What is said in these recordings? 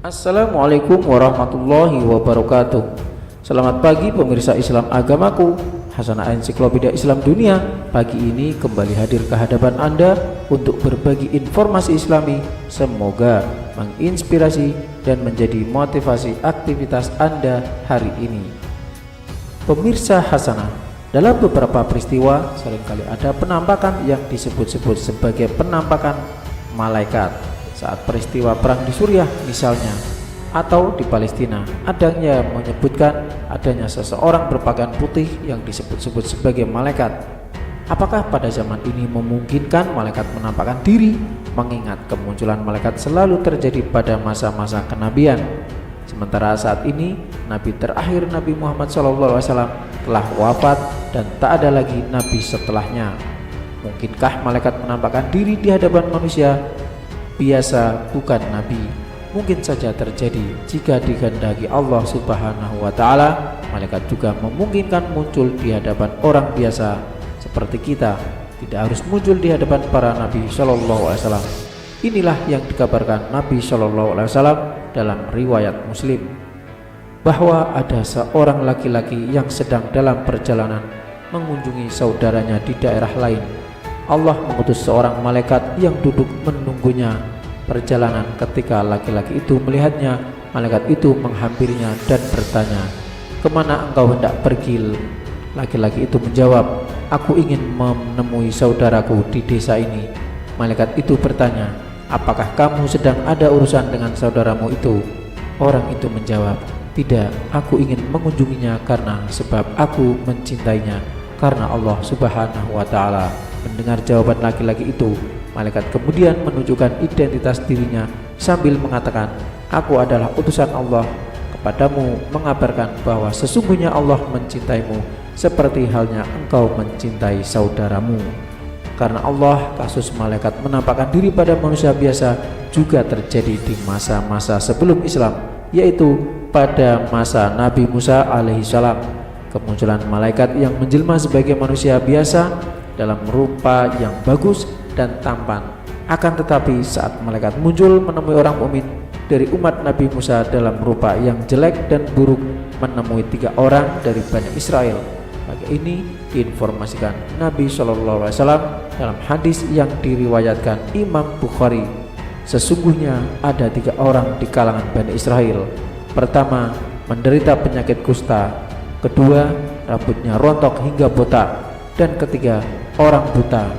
Assalamualaikum warahmatullahi wabarakatuh. Selamat pagi pemirsa Islam agamaku. Hasanah Ensiklopedia Islam Dunia pagi ini kembali hadir ke hadapan Anda untuk berbagi informasi Islami. Semoga menginspirasi dan menjadi motivasi aktivitas Anda hari ini. Pemirsa Hasanah, dalam beberapa peristiwa seringkali ada penampakan yang disebut-sebut sebagai penampakan malaikat. Saat peristiwa perang di Suriah misalnya, atau di Palestina, adanya menyebutkan adanya seseorang berpakaian putih yang disebut-sebut sebagai malaikat. Apakah pada zaman ini memungkinkan malaikat menampakkan diri? Mengingat kemunculan malaikat selalu terjadi pada masa-masa kenabian. Sementara saat ini Nabi terakhir Nabi Muhammad SAW telah wafat dan tak ada lagi Nabi setelahnya. Mungkinkah malaikat menampakkan diri di hadapan manusia biasa bukan Nabi? Mungkin saja terjadi jika dikehendaki Allah Subhanahu wa Ta'ala. Malaikat juga memungkinkan muncul di hadapan orang biasa seperti kita, tidak harus muncul di hadapan para Nabi Shallallahu Alaihi Wasallam. Inilah yang dikabarkan Nabi Shallallahu Alaihi Wasallam dalam riwayat Muslim, bahwa ada seorang laki-laki yang sedang dalam perjalanan mengunjungi saudaranya di daerah lain. Allah mengutus seorang malaikat yang duduk menunggunya perjalanan. Ketika laki-laki itu melihatnya, malaikat itu menghampirinya dan bertanya, "Kemana engkau hendak pergi?" Laki-laki itu menjawab, "Aku ingin menemui saudaraku di desa ini." Malaikat itu bertanya, "Apakah kamu sedang ada urusan dengan saudaramu itu?" Orang itu menjawab, "Tidak, aku ingin mengunjunginya karena sebab aku mencintainya, karena Allah Subhanahu wa Ta'ala." Mendengar jawaban laki-laki itu, malaikat kemudian menunjukkan identitas dirinya sambil mengatakan, "Aku adalah utusan Allah kepadamu, mengabarkan bahwa sesungguhnya Allah mencintaimu seperti halnya engkau mencintai saudaramu." Karena Allah, kasus malaikat menampakkan diri pada manusia biasa juga terjadi di masa-masa sebelum Islam, yaitu pada masa Nabi Musa alaihissalam. Kemunculan malaikat yang menjelma sebagai manusia biasa dalam rupa yang bagus dan tampan. Akan tetapi saat malaikat muncul menemui orang mukmin dari umat Nabi Musa dalam rupa yang jelek dan buruk, menemui 3 orang dari Bani Israel, maka ini diinformasikan Nabi SAW dalam hadis yang diriwayatkan Imam Bukhari. Sesungguhnya ada 3 orang di kalangan Bani Israel. Pertama, menderita penyakit kusta. Kedua, rambutnya rontok hingga botak. Dan ketiga, orang buta.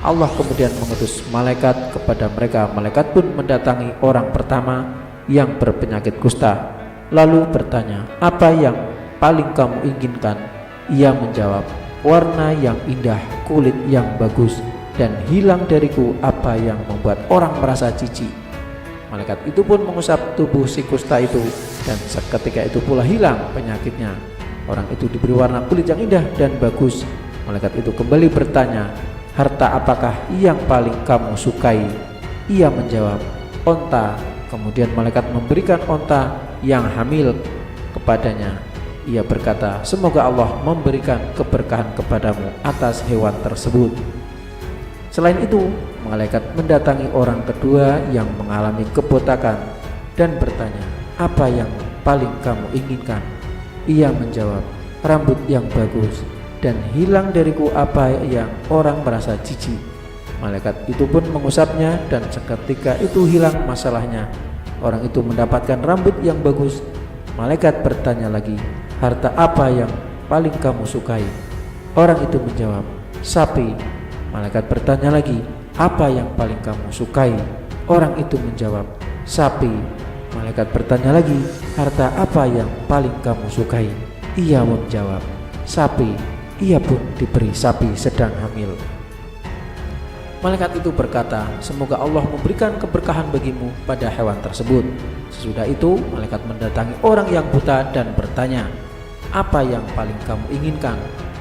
Allah kemudian mengutus malaikat kepada mereka. Malaikat pun mendatangi orang pertama yang berpenyakit kusta, lalu bertanya, "Apa yang paling kamu inginkan?" Ia menjawab, "Warna yang indah, kulit yang bagus, dan hilang dariku apa yang membuat orang merasa jijik." Malaikat itu pun mengusap tubuh si kusta itu, dan seketika itu pula hilang penyakitnya. Orang itu diberi warna kulit yang indah dan bagus. Malaikat itu kembali bertanya, "Harta apakah yang paling kamu sukai?" Ia menjawab, "Onta." Kemudian malaikat memberikan onta yang hamil kepadanya. Ia berkata, "Semoga Allah memberikan keberkahan kepadamu atas hewan tersebut." Selain itu, malaikat mendatangi orang kedua yang mengalami kebotakan dan bertanya, "Apa yang paling kamu inginkan?" Ia menjawab, "Rambut yang bagus, dan hilang dariku apa yang orang merasa jijik." Malaikat itu pun mengusapnya dan seketika itu hilang masalahnya. Orang itu mendapatkan rambut yang bagus. Malaikat bertanya lagi, "Harta apa yang paling kamu sukai?" Orang itu menjawab, "Sapi." Malaikat bertanya lagi, "Apa yang paling kamu sukai?" Orang itu menjawab, "Sapi." Malaikat bertanya lagi, "Harta apa yang paling kamu sukai?" Ia menjawab, "Sapi." Ia pun diberi sapi sedang hamil. Malaikat itu berkata, "Semoga Allah memberikan keberkahan bagimu pada hewan tersebut." Sesudah itu, malaikat mendatangi orang yang buta dan bertanya, "Apa yang paling kamu inginkan?"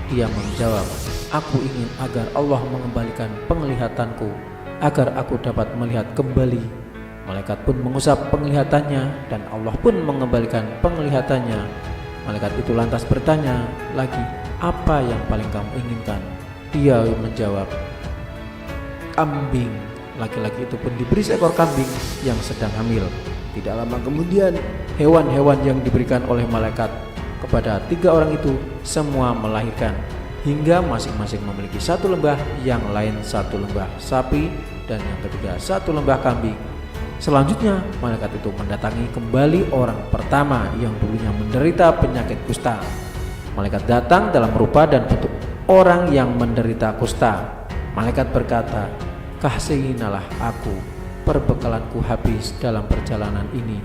Dia menjawab, "Aku ingin agar Allah mengembalikan penglihatanku, agar aku dapat melihat kembali." Malaikat pun mengusap penglihatannya dan Allah pun mengembalikan penglihatannya. Malaikat itu lantas bertanya lagi, "Apa yang paling kamu inginkan?" Dia menjawab, "Kambing." Laki-laki itu pun diberi seekor kambing yang sedang hamil. Tidak lama kemudian, hewan-hewan yang diberikan oleh malaikat kepada 3 orang itu semua melahirkan, hingga masing-masing memiliki 1 lembah, yang lain 1 lembah sapi, dan yang ketiga 1 lembah kambing. Selanjutnya, malaikat itu mendatangi kembali orang pertama yang dulunya menderita penyakit kusta. Malaikat datang dalam rupa dan bentuk orang yang menderita kusta. Malaikat berkata, "Kasihinalah aku, perbekalanku habis dalam perjalanan ini.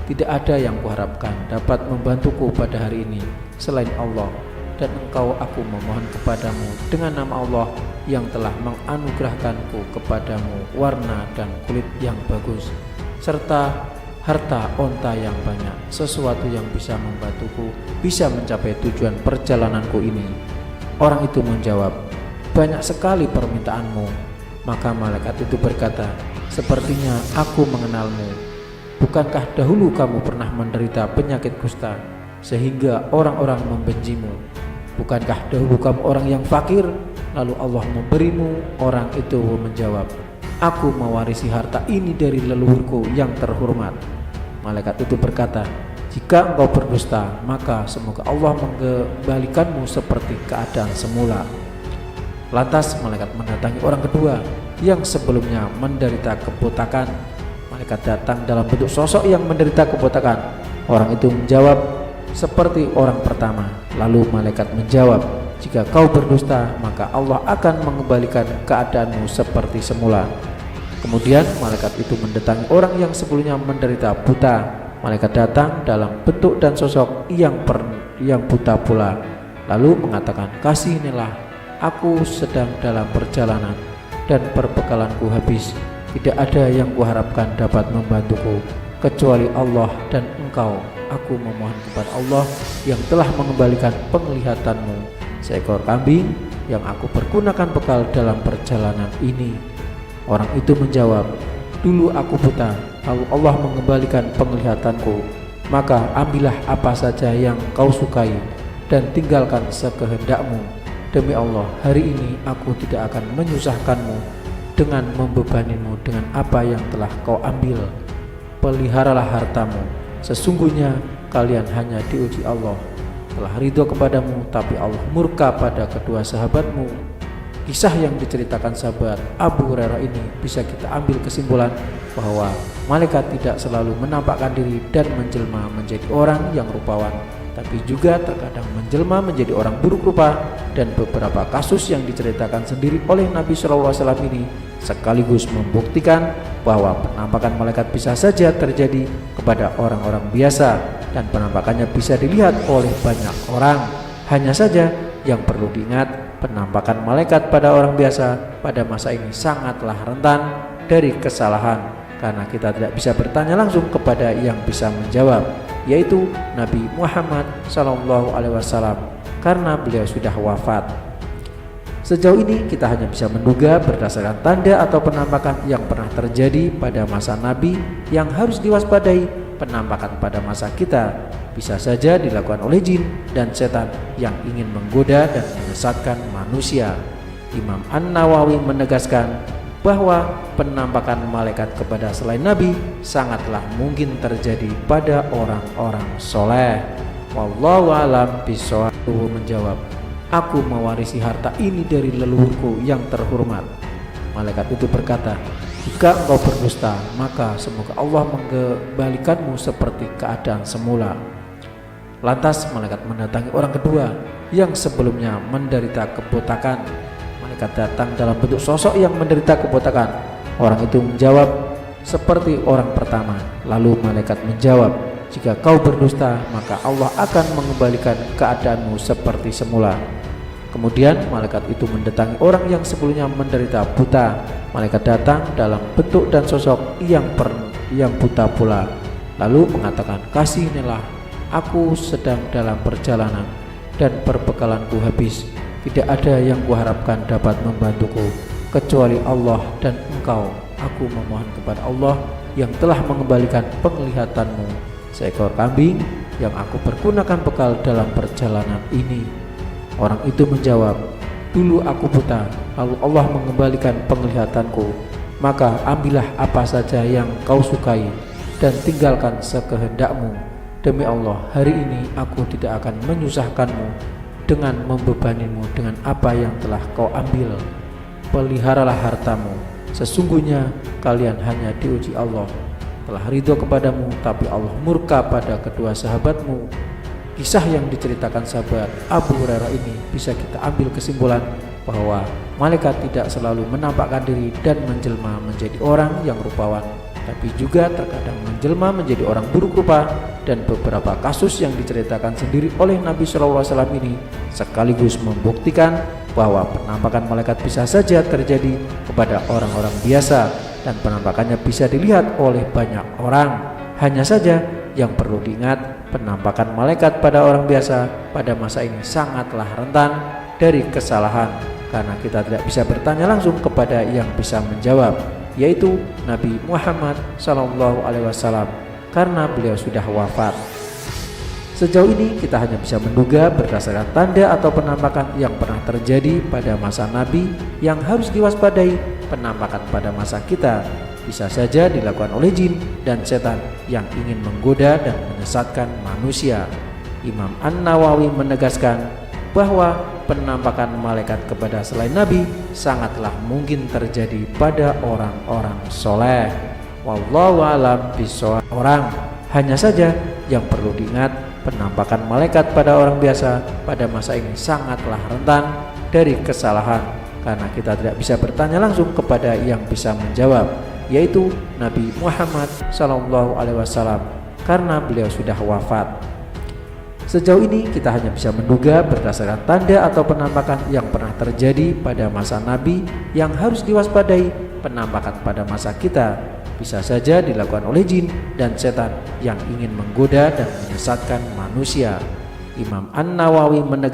Tidak ada yang kuharapkan dapat membantuku pada hari ini selain Allah, dan engkau aku memohon kepadamu dengan nama Allah yang telah menganugerahkanku kepadamu warna dan kulit yang bagus, serta harta onta yang banyak, sesuatu yang bisa membantuku bisa mencapai tujuan perjalananku ini." Orang itu menjawab, "Banyak sekali permintaanmu." Maka malaikat itu berkata, "Sepertinya aku mengenalmu. Bukankah dahulu kamu pernah menderita penyakit kusta sehingga orang-orang membencimu? Bukankah dahulu kamu orang yang fakir, lalu Allah memberimu?" Orang itu menjawab, "Aku mewarisi harta ini dari leluhurku yang terhormat." Malaikat itu berkata, "Jika engkau berdusta, maka semoga Allah mengembalikanmu seperti keadaan semula." Lantas malaikat mendatangi orang kedua yang sebelumnya menderita kebotakan. Malaikat datang dalam bentuk sosok yang menderita kebotakan. Orang itu menjawab seperti orang pertama. Lalu malaikat menjawab, "Jika kau berdusta, maka Allah akan mengembalikan keadaanmu seperti semula." Kemudian malaikat itu mendatangi orang yang sebelumnya menderita buta. Malaikat datang dalam bentuk dan sosok yang buta pula, lalu mengatakan, "Kasihinilah aku, sedang dalam perjalanan dan perbekalanku habis. Tidak ada yang kuharapkan dapat membantuku kecuali Allah, dan engkau aku memohon kepada Allah yang telah mengembalikan penglihatanmu seekor kambing yang aku pergunakan bekal dalam perjalanan ini." Orang itu menjawab, "Dulu aku buta, lalu Allah mengembalikan penglihatanku. Maka ambillah apa saja yang kau sukai dan tinggalkan sekehendakmu. Demi Allah, hari ini aku tidak akan menyusahkanmu dengan membebanimu dengan apa yang telah kau ambil. Peliharalah hartamu. Sesungguhnya kalian hanya diuji Allah. Telah ridho kepadamu, tapi Allah murka pada kedua sahabatmu." Kisah yang diceritakan sahabat Abu Hurairah ini bisa kita ambil kesimpulan bahwa malaikat tidak selalu menampakkan diri dan menjelma menjadi orang yang rupawan, tapi juga terkadang menjelma menjadi orang buruk rupa. Dan beberapa kasus yang diceritakan sendiri oleh Nabi SAW ini sekaligus membuktikan bahwa penampakan malaikat bisa saja terjadi kepada orang-orang biasa, dan penampakannya bisa dilihat oleh banyak orang. Hanya saja yang perlu diingat, penampakan malaikat pada orang biasa pada masa ini sangatlah rentan dari kesalahan, karena kita tidak bisa bertanya langsung kepada yang bisa menjawab, yaitu Nabi Muhammad SAW, karena beliau sudah wafat. Sejauh ini kita hanya bisa menduga berdasarkan tanda atau penampakan yang pernah terjadi pada masa Nabi yang harus diwaspadai. Penampakan pada masa kita bisa saja dilakukan oleh jin dan setan yang ingin menggoda dan menyesatkan manusia. Imam An-Nawawi menegaskan bahwa penampakan malaikat kepada selain Nabi sangatlah mungkin terjadi pada orang-orang soleh. Wallahu a'lam bishawab. Menjawab, "Aku mewarisi harta ini dari leluhurku yang terhormat." Malaikat itu berkata, "Jika engkau berdusta, maka semoga Allah mengembalikanmu seperti keadaan semula." Lantas malaikat mendatangi orang kedua yang sebelumnya menderita kebotakan. Malaikat datang dalam bentuk sosok yang menderita kebotakan. Orang itu menjawab seperti orang pertama. Lalu malaikat menjawab, "Jika kau berdusta, maka Allah akan mengembalikan keadaanmu seperti semula." Kemudian malaikat itu mendatangi orang yang sebelumnya menderita buta. Malaikat datang dalam bentuk dan sosok yang buta pula, lalu mengatakan, "Kasihinilah aku, sedang dalam perjalanan dan perbekalanku habis. Tidak ada yang kuharapkan dapat membantuku kecuali Allah, dan engkau aku memohon kepada Allah yang telah mengembalikan penglihatanmu seekor kambing yang aku pergunakan bekal dalam perjalanan ini." Orang itu menjawab, "Dulu aku buta, lalu Allah mengembalikan penglihatanku. Maka ambillah apa saja yang kau sukai dan tinggalkan sekehendakmu. Demi Allah, hari ini aku tidak akan menyusahkanmu dengan membebanimu dengan apa yang telah kau ambil. Peliharalah hartamu, sesungguhnya kalian hanya diuji Allah. Telah ridho kepadamu, tapi Allah murka pada kedua sahabatmu. Kisah yang diceritakan sahabat Abu Hurairah ini bisa kita ambil kesimpulan bahwa malaikat tidak selalu menampakkan diri dan menjelma menjadi orang yang rupawan, tapi juga terkadang menjelma menjadi orang buruk rupa. Dan beberapa kasus yang diceritakan sendiri oleh Nabi SAW ini sekaligus membuktikan bahwa penampakan malaikat bisa saja terjadi kepada orang-orang biasa, dan penampakannya bisa dilihat oleh banyak orang. Hanya saja yang perlu diingat, penampakan malaikat pada orang biasa pada masa ini sangatlah rentan dari kesalahan, karena kita tidak bisa bertanya langsung kepada yang bisa menjawab, yaitu Nabi Muhammad SAW, karena beliau sudah wafat. Sejauh ini kita hanya bisa menduga berdasarkan tanda atau penampakan yang pernah terjadi pada masa Nabi yang harus diwaspadai. Penampakan pada masa kita bisa saja dilakukan oleh jin dan setan yang ingin menggoda dan menyesatkan manusia. Imam An-Nawawi menegaskan bahwa penampakan malaikat kepada selain Nabi sangatlah mungkin terjadi pada orang-orang soleh. Wallahu a'lam bishawab. Hanya saja yang perlu diingat, penampakan malaikat pada orang biasa pada masa ini sangatlah rentan dari kesalahan, karena kita tidak bisa bertanya langsung kepada yang bisa menjawab, yaitu Nabi Muhammad SAW, karena beliau sudah wafat. Sejauh ini kita hanya bisa menduga berdasarkan tanda atau penampakan yang pernah terjadi pada masa Nabi yang harus diwaspadai. Penampakan pada masa kita bisa saja dilakukan oleh jin dan setan yang ingin menggoda dan menyesatkan manusia. Imam An-Nawawi menegaskan